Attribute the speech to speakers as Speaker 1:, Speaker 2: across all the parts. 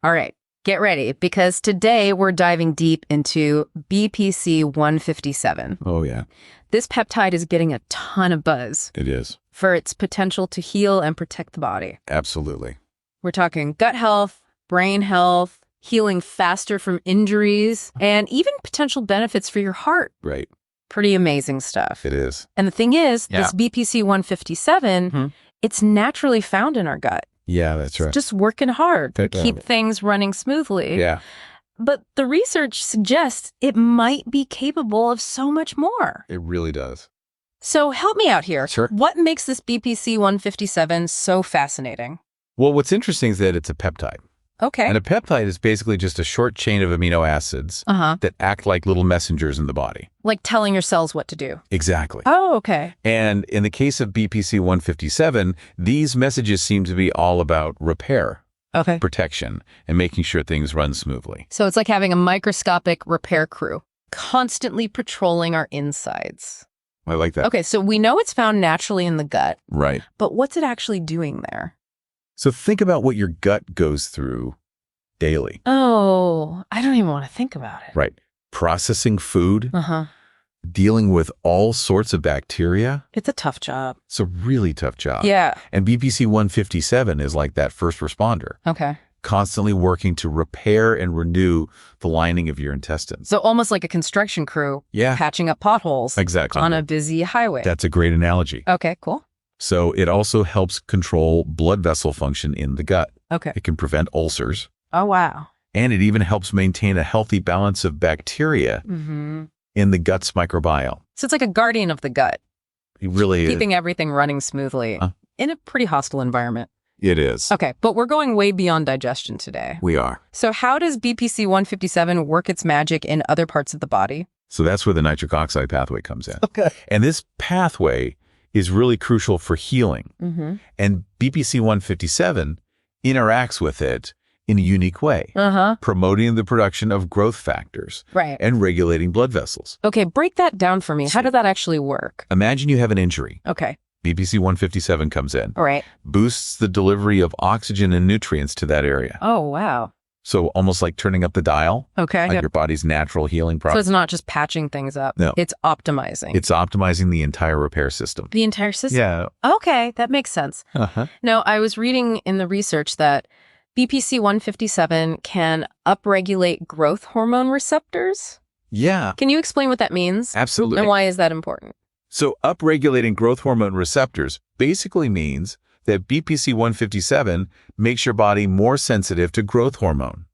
Speaker 1: All right, get ready, because today we're diving deep into BPC-157.
Speaker 2: Oh, yeah.
Speaker 1: This peptide is getting a ton of buzz
Speaker 2: It is.
Speaker 1: for its potential to heal and protect the body.
Speaker 2: Absolutely.
Speaker 1: We're talking gut health, brain health, healing faster from injuries, and even potential benefits for your heart.
Speaker 2: Right.
Speaker 1: Pretty amazing stuff.
Speaker 2: It is.
Speaker 1: And the thing is, this BPC-157, it's naturally found in our gut.
Speaker 2: Yeah, that's right.
Speaker 1: It's just working hard to keep things running smoothly.
Speaker 2: Yeah.
Speaker 1: But the research suggests it might be capable of so much more.
Speaker 2: It really does.
Speaker 1: So help me out here.
Speaker 2: Sure.
Speaker 1: What makes this BPC-157 so fascinating?
Speaker 2: Well, what's interesting is that it's a peptide.
Speaker 1: Okay.
Speaker 2: And a peptide is basically just a short chain of amino acids that act like little messengers in the body.
Speaker 1: Like telling your cells what to do.
Speaker 2: Exactly.
Speaker 1: Oh, okay.
Speaker 2: And in the case of BPC-157, these messages seem to be all about repair, protection, and making sure things run smoothly.
Speaker 1: So it's like having a microscopic repair crew constantly patrolling our insides.
Speaker 2: I like that.
Speaker 1: Okay, so we know it's found naturally in the gut.
Speaker 2: Right.
Speaker 1: But what's it actually doing there?
Speaker 2: So think about what your gut goes through daily.
Speaker 1: Oh, I don't even want to think about it.
Speaker 2: Right. Processing food, dealing with all sorts of bacteria.
Speaker 1: It's a tough job.
Speaker 2: It's a really tough job.
Speaker 1: Yeah.
Speaker 2: And BPC-157 is like that first responder.
Speaker 1: Okay.
Speaker 2: Constantly working to repair and renew the lining of your intestines.
Speaker 1: So almost like a construction crew patching up potholes on a busy highway.
Speaker 2: That's a great analogy.
Speaker 1: Okay, cool.
Speaker 2: So it also helps control blood vessel function in the gut.
Speaker 1: Okay.
Speaker 2: It can prevent ulcers.
Speaker 1: Oh, wow.
Speaker 2: And it even helps maintain a healthy balance of bacteria in the gut's microbiome.
Speaker 1: So it's like a guardian of the gut.
Speaker 2: It really is.
Speaker 1: Keeping everything running smoothly in a pretty hostile environment.
Speaker 2: It is.
Speaker 1: Okay, but we're going way beyond digestion today.
Speaker 2: We are.
Speaker 1: So how does BPC-157 work its magic in other parts of the body?
Speaker 2: So that's where the nitric oxide pathway comes in. Okay. And this pathway is really crucial for healing. And BPC-157 interacts with it in a unique way, promoting the production of growth factors and regulating blood vessels.
Speaker 1: Okay, break that down for me. How does that actually work?
Speaker 2: Imagine you have an injury.
Speaker 1: Okay.
Speaker 2: BPC-157 comes in, boosts the delivery of oxygen and nutrients to that area.
Speaker 1: Oh, wow.
Speaker 2: So almost like turning up the dial on your body's natural healing process.
Speaker 1: So it's not just patching things up.
Speaker 2: No.
Speaker 1: It's optimizing.
Speaker 2: It's optimizing the entire repair system.
Speaker 1: The entire system?
Speaker 2: Yeah.
Speaker 1: Okay, that makes sense. Now, I was reading in the research that BPC-157 can upregulate growth hormone receptors.
Speaker 2: Yeah.
Speaker 1: Can you explain what that means?
Speaker 2: Absolutely.
Speaker 1: And why is that important?
Speaker 2: So upregulating growth hormone receptors basically means that BPC-157 makes your body more sensitive to growth hormone.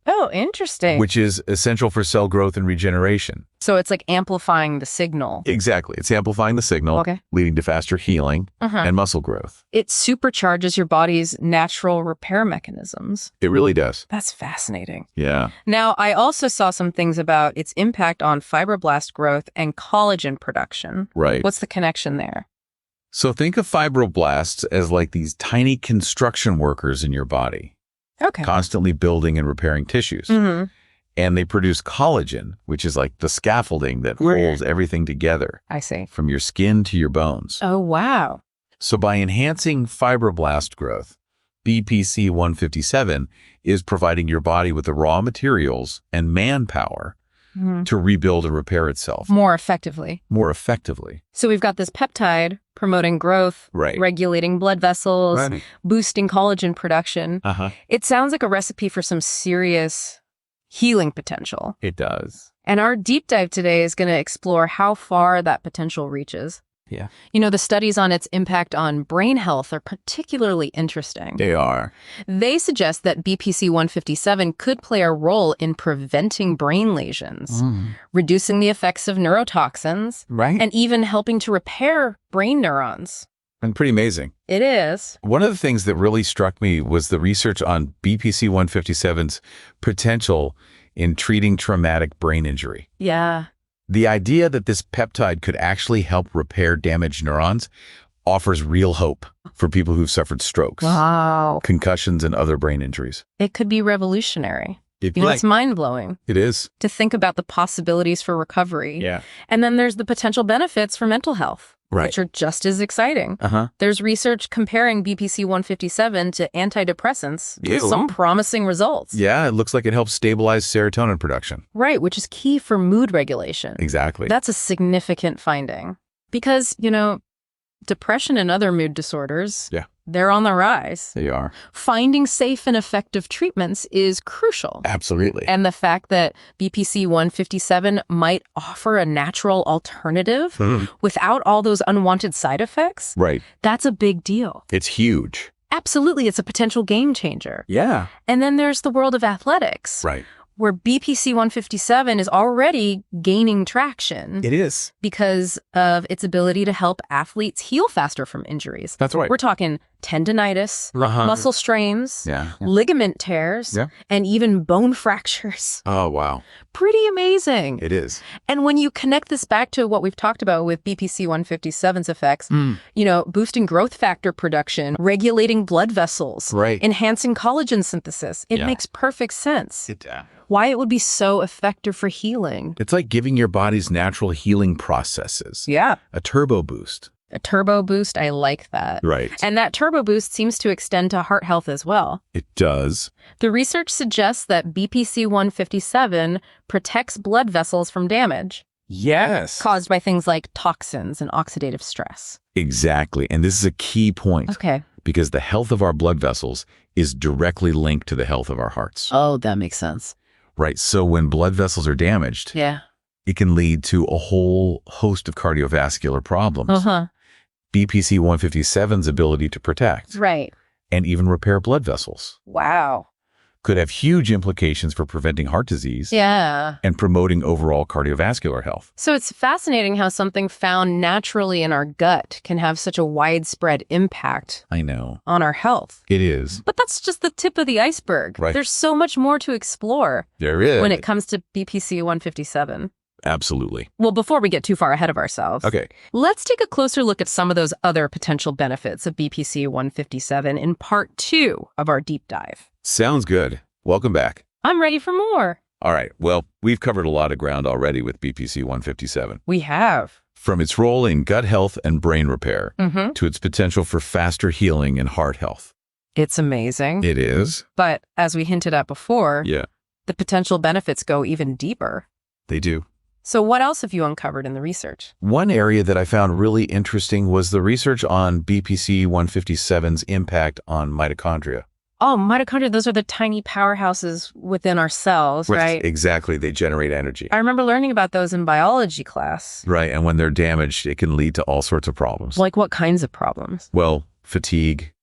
Speaker 1: Oh, interesting.
Speaker 2: Which is essential for cell growth and regeneration.
Speaker 1: So it's like amplifying the signal.
Speaker 2: Exactly. It's amplifying the signal, leading to faster healing and muscle growth.
Speaker 1: It supercharges your body's natural repair mechanisms.
Speaker 2: It really does.
Speaker 1: That's fascinating.
Speaker 2: Yeah.
Speaker 1: Now, I also saw some things about its impact on fibroblast growth and collagen production.
Speaker 2: Right.
Speaker 1: What's the connection there?
Speaker 2: So think of fibroblasts as like these tiny construction workers in your body.
Speaker 1: Okay.
Speaker 2: Constantly building and repairing tissues. And they produce collagen, which is like the scaffolding that holds everything together.
Speaker 1: I see.
Speaker 2: From your skin to your bones.
Speaker 1: Oh, wow.
Speaker 2: So by enhancing fibroblast growth, BPC-157 is providing your body with the raw materials and manpower to rebuild and repair itself.
Speaker 1: More effectively.
Speaker 2: More effectively.
Speaker 1: So we've got this peptide promoting growth, regulating blood vessels, boosting collagen production. It sounds like a recipe for some serious healing potential.
Speaker 2: It does.
Speaker 1: And our deep dive today is going to explore how far that potential reaches.
Speaker 2: Yeah.
Speaker 1: You know, the studies on its impact on brain health are particularly interesting.
Speaker 2: They are.
Speaker 1: They suggest that BPC-157 could play a role in preventing brain lesions, reducing the effects of neurotoxins, and even helping to repair brain neurons.
Speaker 2: And pretty amazing.
Speaker 1: It is.
Speaker 2: One of the things that really struck me was the research on BPC-157's potential in treating traumatic brain injury.
Speaker 1: Yeah.
Speaker 2: The idea that this peptide could actually help repair damaged neurons offers real hope for people who've suffered strokes, concussions, and other brain injuries.
Speaker 1: It could be revolutionary. It's mind-blowing.
Speaker 2: It is.
Speaker 1: To think about the possibilities for recovery.
Speaker 2: Yeah.
Speaker 1: And then there's the potential benefits for mental health. which are just as exciting. There's research comparing BPC-157 to antidepressants with some promising results.
Speaker 2: Yeah, it looks like it helps stabilize serotonin production.
Speaker 1: Right, which is key for mood regulation.
Speaker 2: Exactly.
Speaker 1: That's a significant finding. Because, depression and other mood disorders, they're on the rise.
Speaker 2: They are.
Speaker 1: Finding safe and effective treatments is crucial.
Speaker 2: Absolutely.
Speaker 1: And the fact that BPC-157 might offer a natural alternative without all those unwanted side effects, that's a big deal.
Speaker 2: It's huge.
Speaker 1: Absolutely, it's a potential game changer.
Speaker 2: Yeah.
Speaker 1: And then there's the world of athletics. Where BPC-157 is already gaining traction.
Speaker 2: It is.
Speaker 1: Because of its ability to help athletes heal faster from injuries.
Speaker 2: That's right.
Speaker 1: We're talking tendinitis, muscle strains, ligament tears, and even bone fractures.
Speaker 2: Oh, wow.
Speaker 1: Pretty amazing.
Speaker 2: It is.
Speaker 1: And when you connect this back to what we've talked about with BPC-157's effects, boosting growth factor production, regulating blood vessels, enhancing collagen synthesis, it makes perfect sense. Why it would be so effective for healing.
Speaker 2: It's like giving your body's natural healing processes. A turbo boost.
Speaker 1: A turbo boost, I like that.
Speaker 2: Right.
Speaker 1: And that turbo boost seems to extend to heart health as well.
Speaker 2: It does.
Speaker 1: The research suggests that BPC-157 protects blood vessels from damage.
Speaker 2: Yes.
Speaker 1: Caused by things like toxins and oxidative stress.
Speaker 2: Exactly. And this is a key point.
Speaker 1: Okay.
Speaker 2: Because the health of our blood vessels is directly linked to the health of our hearts.
Speaker 1: Oh, that makes sense.
Speaker 2: Right. So when blood vessels are damaged, it can lead to a whole host of cardiovascular problems. BPC-157's ability to protect. And even repair blood vessels.
Speaker 1: Wow.
Speaker 2: Could have huge implications for preventing heart disease. And promoting overall cardiovascular health.
Speaker 1: So it's fascinating how something found naturally in our gut can have such a widespread impact.
Speaker 2: I know.
Speaker 1: On our health.
Speaker 2: It is.
Speaker 1: But that's just the tip of the iceberg. There's so much more to explore.
Speaker 2: There is.
Speaker 1: When it comes to BPC-157.
Speaker 2: Absolutely.
Speaker 1: Well, before we get too far ahead of ourselves, let's take a closer look at some of those other potential benefits of BPC-157 in part 2 of our deep dive.
Speaker 2: Sounds good. Welcome back.
Speaker 1: I'm ready for more.
Speaker 2: All right. Well, we've covered a lot of ground already with BPC-157.
Speaker 1: We have.
Speaker 2: From its role in gut health and brain repair to its potential for faster healing and heart health.
Speaker 1: It's amazing.
Speaker 2: It is.
Speaker 1: But as we hinted at before, the potential benefits go even deeper.
Speaker 2: They do.
Speaker 1: So what else have you uncovered in the research?
Speaker 2: One area that I found really interesting was the research on BPC-157's impact on mitochondria.
Speaker 1: Oh, mitochondria, those are the tiny powerhouses within our cells, right?
Speaker 2: Exactly. They generate energy.
Speaker 1: I remember learning about those in biology class.
Speaker 2: Right. And when they're damaged, it can lead to all sorts of problems.
Speaker 1: Like what kinds of problems?
Speaker 2: Well, fatigue,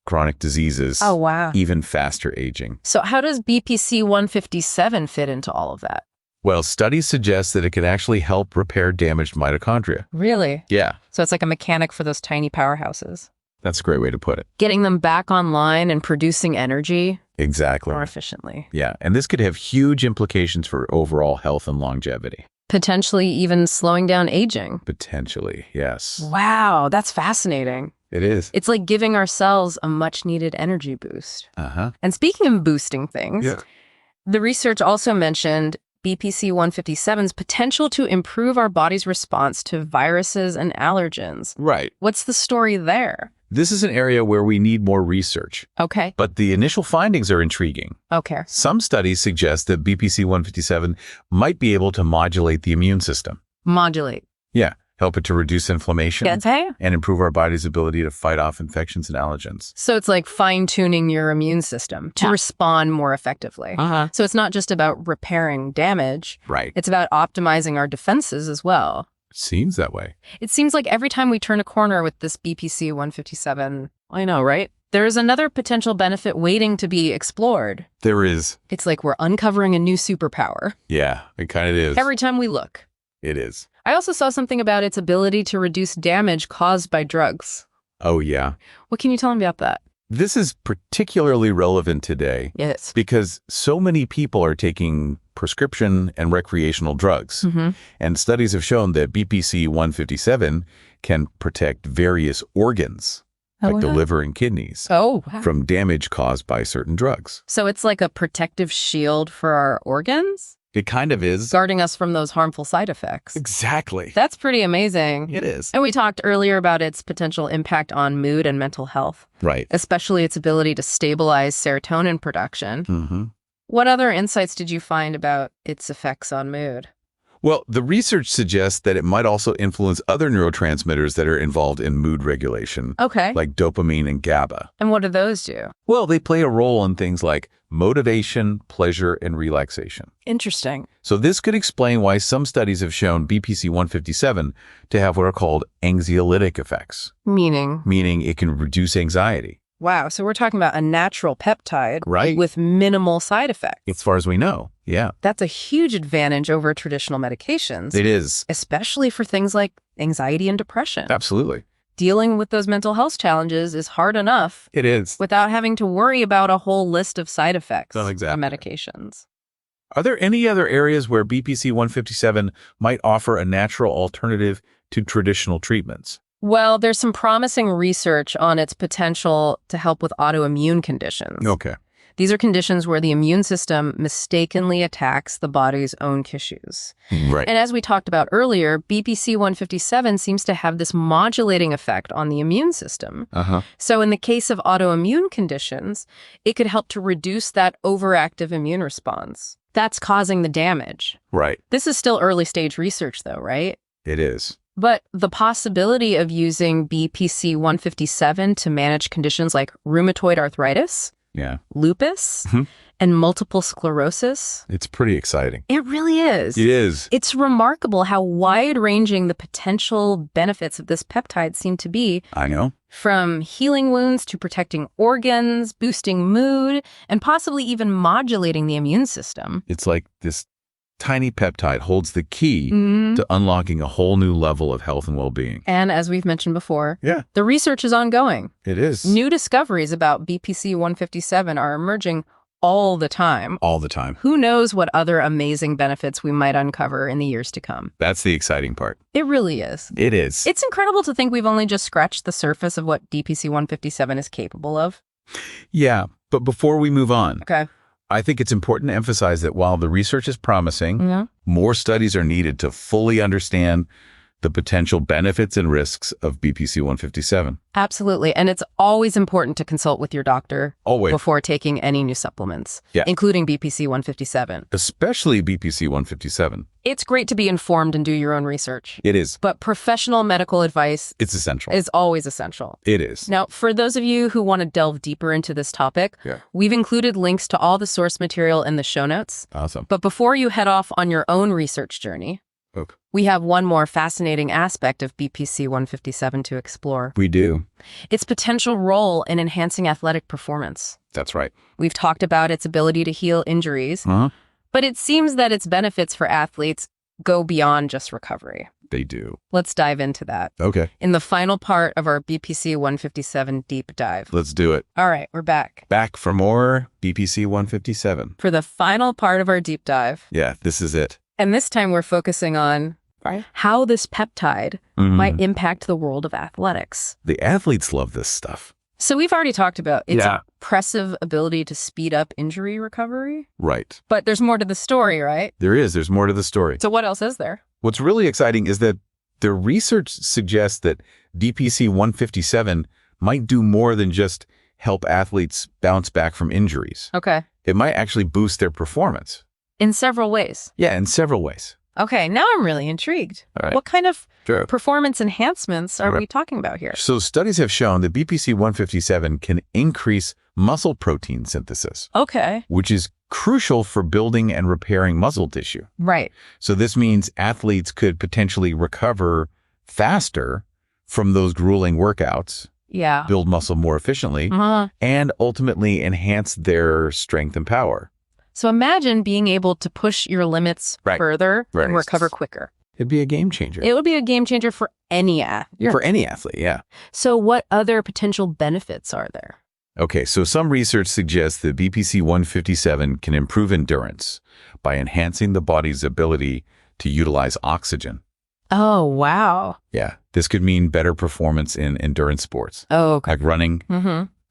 Speaker 2: chronic diseases.
Speaker 1: Oh, wow.
Speaker 2: Even faster aging.
Speaker 1: So how does BPC-157 fit into all of that?
Speaker 2: Well, studies suggest that it can actually help repair damaged mitochondria.
Speaker 1: Really?
Speaker 2: Yeah.
Speaker 1: So it's like a mechanic for those tiny powerhouses.
Speaker 2: That's a great way to put it.
Speaker 1: Getting them back online and producing energy.
Speaker 2: Exactly.
Speaker 1: More efficiently.
Speaker 2: Yeah. And this could have huge implications for overall health and longevity.
Speaker 1: Potentially even slowing down aging.
Speaker 2: Potentially, yes.
Speaker 1: Wow, that's fascinating.
Speaker 2: It is.
Speaker 1: It's like giving our cells a much-needed energy boost. And speaking of boosting things, the research also mentioned BPC-157's potential to improve our body's response to viruses and allergens.
Speaker 2: Right.
Speaker 1: What's the story there?
Speaker 2: This is an area where we need more research.
Speaker 1: Okay.
Speaker 2: But the initial findings are intriguing.
Speaker 1: Okay.
Speaker 2: Some studies suggest that BPC-157 might be able to modulate the immune system.
Speaker 1: Modulate.
Speaker 2: Yeah. Help it to reduce inflammation
Speaker 1: Okay.
Speaker 2: and improve our body's ability to fight off infections and allergens.
Speaker 1: So it's like fine-tuning your immune system to respond more effectively. So it's not just about repairing damage.
Speaker 2: Right.
Speaker 1: It's about optimizing our defenses as well.
Speaker 2: It seems that way.
Speaker 1: It seems like every time we turn a corner with this BPC-157, I know, right? There is another potential benefit waiting to be explored.
Speaker 2: There is.
Speaker 1: It's like we're uncovering a new superpower.
Speaker 2: Yeah, it kind of is.
Speaker 1: Every time we look.
Speaker 2: It is.
Speaker 1: I also saw something about its ability to reduce damage caused by drugs.
Speaker 2: Oh, yeah.
Speaker 1: What can you tell me about that?
Speaker 2: This is particularly relevant today.
Speaker 1: Yes.
Speaker 2: Because so many people are taking prescription and recreational drugs. And studies have shown that BPC-157 can protect various organs, like the liver and kidneys, from damage caused by certain drugs.
Speaker 1: So it's like a protective shield for our organs?
Speaker 2: It kind of is.
Speaker 1: Guarding us from those harmful side effects.
Speaker 2: Exactly.
Speaker 1: That's pretty amazing.
Speaker 2: It is.
Speaker 1: And we talked earlier about its potential impact on mood and mental health.
Speaker 2: Right.
Speaker 1: Especially its ability to stabilize serotonin production.
Speaker 2: Mm-hmm.
Speaker 1: What other insights did you find about its effects on mood?
Speaker 2: Well, the research suggests that it might also influence other neurotransmitters that are involved in mood regulation.
Speaker 1: Okay.
Speaker 2: Like dopamine and GABA.
Speaker 1: And what do those do?
Speaker 2: Well, they play a role in things like motivation, pleasure, and relaxation.
Speaker 1: Interesting.
Speaker 2: So this could explain why some studies have shown BPC-157 to have what are called anxiolytic effects.
Speaker 1: Meaning?
Speaker 2: Meaning it can reduce anxiety.
Speaker 1: Wow, so we're talking about a natural peptide
Speaker 2: Right.
Speaker 1: with minimal side effects.
Speaker 2: As far as we know, yeah.
Speaker 1: That's a huge advantage over traditional medications.
Speaker 2: It is.
Speaker 1: Especially for things like anxiety and depression.
Speaker 2: Absolutely.
Speaker 1: Dealing with those mental health challenges is hard enough
Speaker 2: It is.
Speaker 1: without having to worry about a whole list of side effects
Speaker 2: Oh, exactly.
Speaker 1: of medications.
Speaker 2: Are there any other areas where BPC-157 might offer a natural alternative to traditional treatments?
Speaker 1: Well, there's some promising research on its potential to help with autoimmune conditions.
Speaker 2: Okay.
Speaker 1: These are conditions where the immune system mistakenly attacks the body's own tissues.
Speaker 2: Right.
Speaker 1: And as we talked about earlier, BPC-157 seems to have this modulating effect on the immune system.
Speaker 2: Uh-huh.
Speaker 1: So in the case of autoimmune conditions, it could help to reduce that overactive immune response. That's causing the damage.
Speaker 2: Right.
Speaker 1: This is still early stage research though, right?
Speaker 2: It is.
Speaker 1: But the possibility of using BPC-157 to manage conditions like rheumatoid arthritis,
Speaker 2: Yeah.
Speaker 1: lupus,
Speaker 2: Mhm.
Speaker 1: and multiple sclerosis,
Speaker 2: It's pretty exciting.
Speaker 1: it really is.
Speaker 2: It is.
Speaker 1: It's remarkable how wide-ranging the potential benefits of this peptide seem to be,
Speaker 2: I know.
Speaker 1: from healing wounds to protecting organs, boosting mood, and possibly even modulating the immune system.
Speaker 2: It's like this tiny peptide holds the key to unlocking a whole new level of health and well-being.
Speaker 1: And as we've mentioned before,
Speaker 2: Yeah.
Speaker 1: the research is ongoing.
Speaker 2: It is.
Speaker 1: New discoveries about BPC-157 are emerging all the time.
Speaker 2: All the time.
Speaker 1: Who knows what other amazing benefits we might uncover in the years to come.
Speaker 2: That's the exciting part.
Speaker 1: It really is.
Speaker 2: It is.
Speaker 1: It's incredible to think we've only just scratched the surface of what BPC-157 is capable of.
Speaker 2: Yeah. But before we move on,
Speaker 1: Okay.
Speaker 2: I think it's important to emphasize that while the research is promising, more studies are needed to fully understand the potential benefits and risks of BPC-157.
Speaker 1: Absolutely. And it's always important to consult with your doctor
Speaker 2: Always.
Speaker 1: before taking any new supplements,
Speaker 2: Yeah.
Speaker 1: including BPC-157.
Speaker 2: Especially BPC-157.
Speaker 1: It's great to be informed and do your own research,
Speaker 2: It is.
Speaker 1: but professional medical advice
Speaker 2: It's essential.
Speaker 1: is always essential.
Speaker 2: It is.
Speaker 1: Now, for those of you who want to delve deeper into this topic, we've included links to all the source material in the show notes.
Speaker 2: Awesome.
Speaker 1: But before you head off on your own research journey,
Speaker 2: Okay.
Speaker 1: we have one more fascinating aspect of BPC-157 to explore.
Speaker 2: We do.
Speaker 1: Its potential role in enhancing athletic performance.
Speaker 2: That's right.
Speaker 1: We've talked about its ability to heal injuries, but it seems that its benefits for athletes go beyond just recovery.
Speaker 2: They do.
Speaker 1: Let's dive into that
Speaker 2: Okay.
Speaker 1: in the final part of our BPC-157 deep dive.
Speaker 2: Let's do it.
Speaker 1: All right, we're back.
Speaker 2: Back for more BPC-157.
Speaker 1: For the final part of our deep dive,
Speaker 2: Yeah, this is it.
Speaker 1: and this time we're focusing on how this peptide might impact the world of athletics.
Speaker 2: The athletes love this stuff.
Speaker 1: So we've already talked about its
Speaker 2: Yeah.
Speaker 1: impressive ability to speed up injury recovery,
Speaker 2: Right.
Speaker 1: but there's more to the story, right?
Speaker 2: There is. There's more to the story.
Speaker 1: So what else is there?
Speaker 2: What's really exciting is that the research suggests that BPC-157 might do more than just help athletes bounce back from injuries.
Speaker 1: Okay.
Speaker 2: It might actually boost their performance.
Speaker 1: In several ways.
Speaker 2: Yeah, in several ways.
Speaker 1: Okay, now I'm really intrigued.
Speaker 2: All right.
Speaker 1: What kind of
Speaker 2: Sure.
Speaker 1: performance enhancements are
Speaker 2: Right.
Speaker 1: we talking about here?
Speaker 2: So studies have shown that BPC-157 can increase muscle protein synthesis,
Speaker 1: Okay.
Speaker 2: which is crucial for building and repairing muscle tissue.
Speaker 1: Right.
Speaker 2: So this means athletes could potentially recover faster from those grueling workouts,
Speaker 1: Yeah.
Speaker 2: build muscle more efficiently, and ultimately enhance their strength and power.
Speaker 1: So imagine being able to push your limits further and recover quicker.
Speaker 2: It'd be a game changer.
Speaker 1: It would be a game changer for any athlete.
Speaker 2: For any athlete, yeah.
Speaker 1: So what other potential benefits are there?
Speaker 2: Okay, so some research suggests that BPC-157 can improve endurance by enhancing the body's ability to utilize oxygen.
Speaker 1: Oh, wow.
Speaker 2: Yeah, this could mean better performance in endurance sports,
Speaker 1: Oh, okay.
Speaker 2: like running,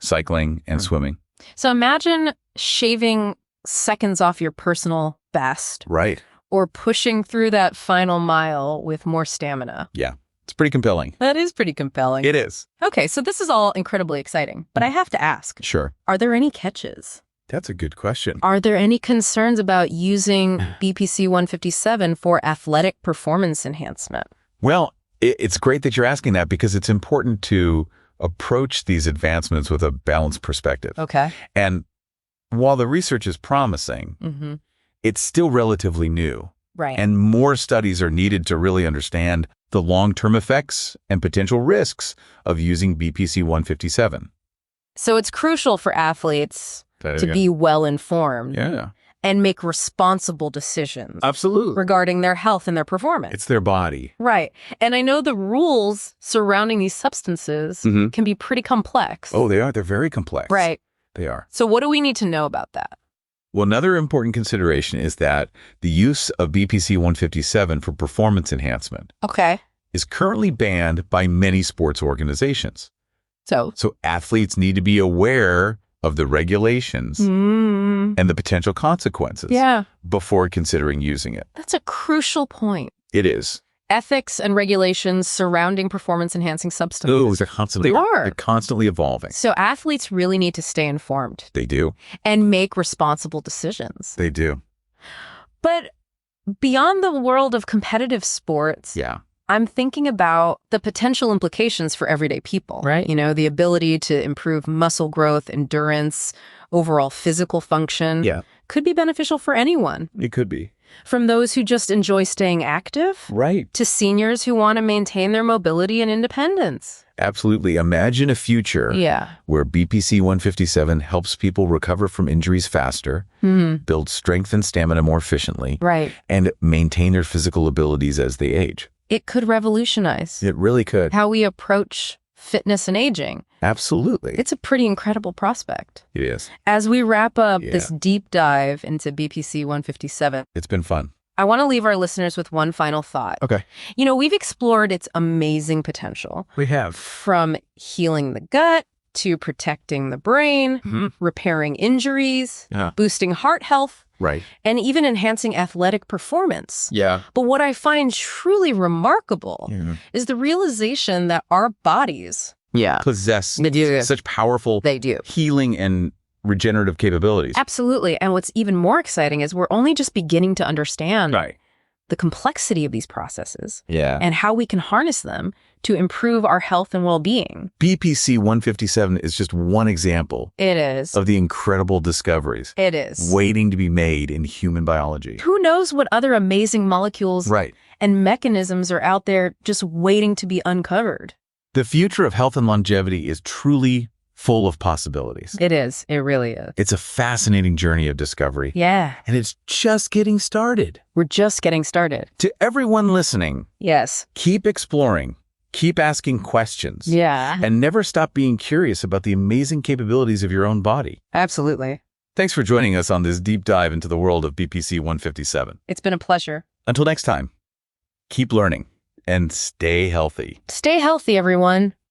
Speaker 2: cycling, and swimming.
Speaker 1: So imagine shaving seconds off your personal best.
Speaker 2: Right.
Speaker 1: Or pushing through that final mile with more stamina.
Speaker 2: Yeah. It's pretty compelling.
Speaker 1: That is pretty compelling.
Speaker 2: It is.
Speaker 1: Okay, so this is all incredibly exciting, but I have to ask.
Speaker 2: Sure.
Speaker 1: Are there any catches?
Speaker 2: That's a good question.
Speaker 1: Are there any concerns about using BPC-157 for athletic performance enhancement?
Speaker 2: Well, it's great that you're asking that because it's important to approach these advancements with a balanced perspective.
Speaker 1: Okay.
Speaker 2: And while the research is promising, it's still relatively new.
Speaker 1: Right.
Speaker 2: And more studies are needed to really understand the long-term effects and potential risks of using BPC-157.
Speaker 1: So it's crucial for athletes to be well-informed and make responsible decisions.
Speaker 2: Absolutely.
Speaker 1: Regarding their health and their performance.
Speaker 2: It's their body.
Speaker 1: Right. And I know the rules surrounding these substances can be pretty complex.
Speaker 2: Oh, they are. They're very complex.
Speaker 1: Right.
Speaker 2: They are.
Speaker 1: So what do we need to know about that?
Speaker 2: Well, another important consideration is that the use of BPC-157 for performance enhancement is currently banned by many sports organizations. So athletes need to be aware of the regulations and the potential consequences before considering using it.
Speaker 1: That's a crucial point.
Speaker 2: It is.
Speaker 1: Ethics and regulations surrounding performance-enhancing substances.
Speaker 2: Oh, they're constantly evolving.
Speaker 1: So athletes really need to stay informed.
Speaker 2: They do.
Speaker 1: And make responsible decisions.
Speaker 2: They do.
Speaker 1: But beyond the world of competitive sports, I'm thinking about the potential implications for everyday people. Right. You know, the ability to improve muscle growth, endurance, overall physical function could be beneficial for anyone.
Speaker 2: It could be.
Speaker 1: From those who just enjoy staying active to seniors who want to maintain their mobility and independence.
Speaker 2: Absolutely. Imagine a future where BPC-157 helps people recover from injuries faster, build strength and stamina more efficiently, and maintain their physical abilities as they age.
Speaker 1: It could revolutionize.
Speaker 2: It really could.
Speaker 1: How we approach fitness and aging.
Speaker 2: Absolutely.
Speaker 1: It's a pretty incredible prospect.
Speaker 2: It is.
Speaker 1: As we wrap up this deep dive into BPC-157,
Speaker 2: it's been fun.
Speaker 1: I want to leave our listeners with one final thought.
Speaker 2: Okay.
Speaker 1: You know, we've explored its amazing potential.
Speaker 2: We have.
Speaker 1: From healing the gut to protecting the brain, repairing injuries, boosting heart health, and even enhancing athletic performance. But what I find truly remarkable is the realization that our bodies
Speaker 2: possess such powerful healing and regenerative capabilities.
Speaker 1: Absolutely. And what's even more exciting is we're only just beginning to understand the complexity of these processes and how we can harness them to improve our health and well-being.
Speaker 2: BPC-157 is just one example of the incredible discoveries waiting to be made in human biology.
Speaker 1: Who knows what other amazing molecules and mechanisms are out there just waiting to be uncovered.
Speaker 2: The future of health and longevity is truly full of possibilities.
Speaker 1: It is. It really is.
Speaker 2: It's a fascinating journey of discovery.
Speaker 1: Yeah.
Speaker 2: And it's just getting started.
Speaker 1: We're just getting started.
Speaker 2: To everyone listening, keep exploring, keep asking questions. And never stop being curious about the amazing capabilities of your own body.
Speaker 1: Absolutely.
Speaker 2: Thanks for joining us on this deep dive into the world of BPC-157.
Speaker 1: It's been a pleasure.
Speaker 2: Until next time, keep learning and stay healthy.
Speaker 1: Stay healthy, everyone.